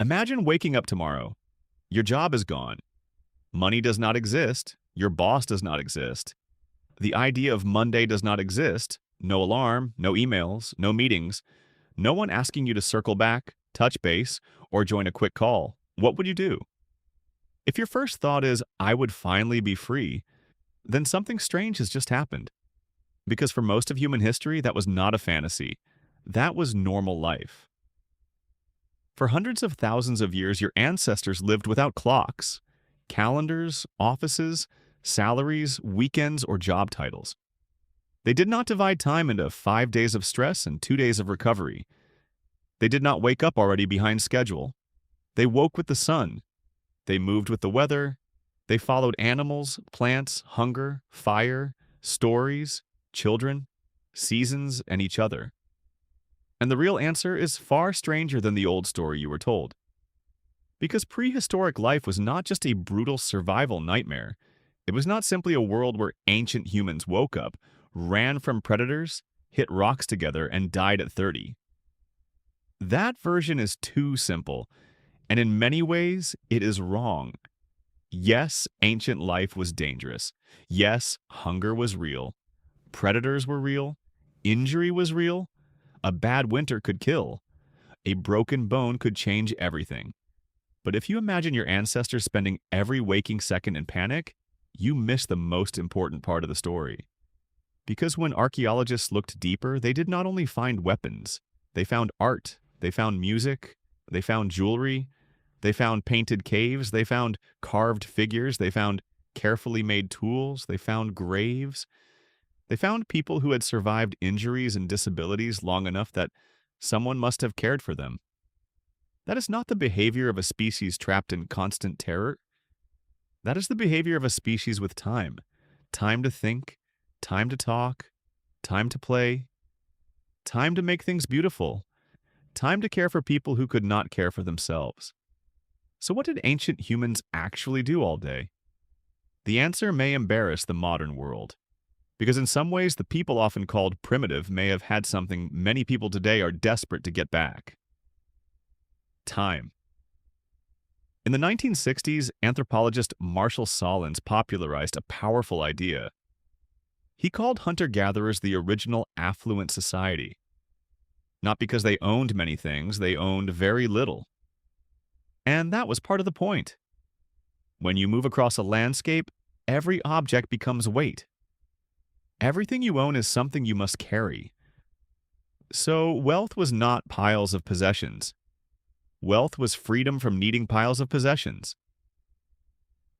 Imagine waking up tomorrow. Your job is gone. Money does not exist. Your boss does not exist. The idea of Monday does not exist. No alarm, no emails, no meetings, no one asking you to circle back, touch base, or join a quick call. What would you do? If your first thought is, I would finally be free, then something strange has just happened. Because for most of human history, that was not a fantasy. That was normal life. For hundreds of thousands of years, your ancestors lived without clocks, calendars, offices, salaries, weekends, or job titles. They did not divide time into 5 days of stress and 2 days of recovery. They did not wake up already behind schedule. They woke with the sun. They moved with the weather. They followed animals, plants, hunger, fire, stories, children, seasons, and each other. And the real answer is far stranger than the old story you were told. Because prehistoric life was not just a brutal survival nightmare. It was not simply a world where ancient humans woke up, ran from predators, hit rocks together, and died at 30. That version is too simple, and in many ways, it is wrong. Yes, ancient life was dangerous. Yes, hunger was real. Predators were real. Injury was real. A bad winter could kill. A broken bone could change everything. But if you imagine your ancestors spending every waking second in panic, you miss the most important part of the story. Because when archaeologists looked deeper, they did not only find weapons. They found art. They found music. They found jewelry. They found painted caves. They found carved figures. They found carefully made tools. They found graves. They found people who had survived injuries and disabilities long enough that someone must have cared for them. That is not the behavior of a species trapped in constant terror. That is the behavior of a species with time. Time to think, time to talk, time to play, time to make things beautiful, time to care for people who could not care for themselves. So what did ancient humans actually do all day? The answer may embarrass the modern world. Because in some ways, the people often called primitive may have had something many people today are desperate to get back. Time. In the 1960s, anthropologist Marshall Solins popularized a powerful idea. He called hunter-gatherers the original affluent society. Not because they owned many things, they owned very little. And that was part of the point. When you move across a landscape, every object becomes weight. Everything you own is something you must carry. So wealth was not piles of possessions. Wealth was freedom from needing piles of possessions.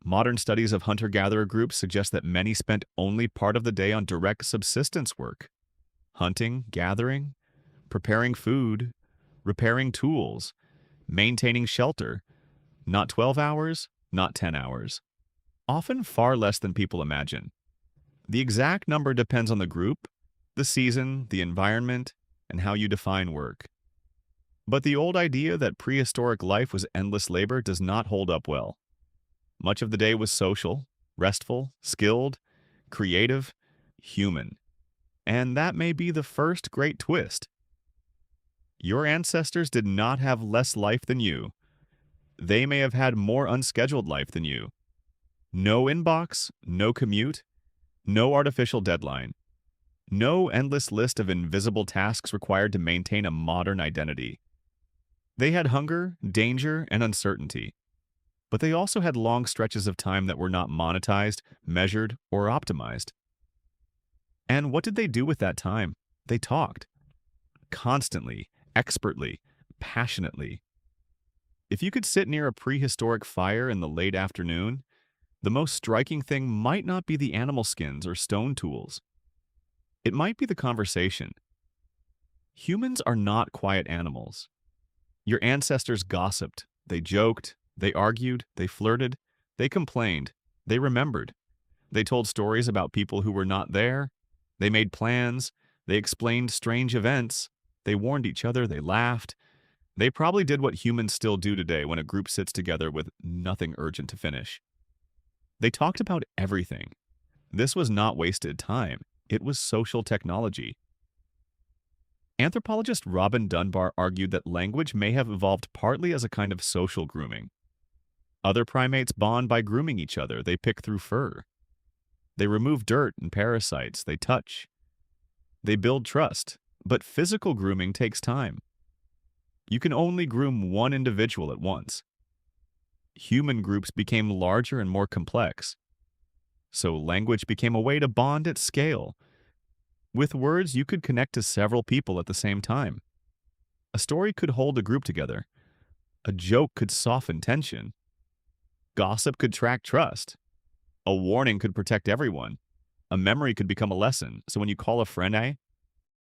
Modern studies of hunter-gatherer groups suggest that many spent only part of the day on direct subsistence work. Hunting, gathering, preparing food, repairing tools, maintaining shelter. Not 12 hours, not 10 hours. Often far less than people imagine. The exact number depends on the group, the season, the environment, and how you define work. But the old idea that prehistoric life was endless labor does not hold up well. Much of the day was social, restful, skilled, creative, human. And that may be the first great twist. Your ancestors did not have less life than you. They may have had more unscheduled life than you. No inbox, no commute, no artificial deadline. No endless list of invisible tasks required to maintain a modern identity. They had hunger, danger, and uncertainty. But they also had long stretches of time that were not monetized, measured, or optimized. And what did they do with that time? They talked. Constantly, expertly, passionately. If you could sit near a prehistoric fire in the late afternoon, the most striking thing might not be the animal skins or stone tools. It might be the conversation. Humans are not quiet animals. Your ancestors gossiped, they joked, they argued, they flirted, they complained, they remembered. They told stories about people who were not there. They made plans. They explained strange events. They warned each other. They laughed. They probably did what humans still do today when a group sits together with nothing urgent to finish. They talked about everything. This was not wasted time. It was social technology. Anthropologist Robin Dunbar argued that language may have evolved partly as a kind of social grooming. Other primates bond by grooming each other. They pick through fur. They remove dirt and parasites. They touch. They build trust. But physical grooming takes time. You can only groom one individual at once. Human groups became larger and more complex. So language became a way to bond at scale. With words, you could connect to several people at the same time. A story could hold a group together. A joke could soften tension. Gossip could track trust. A warning could protect everyone. A memory could become a lesson. So when you call a friend,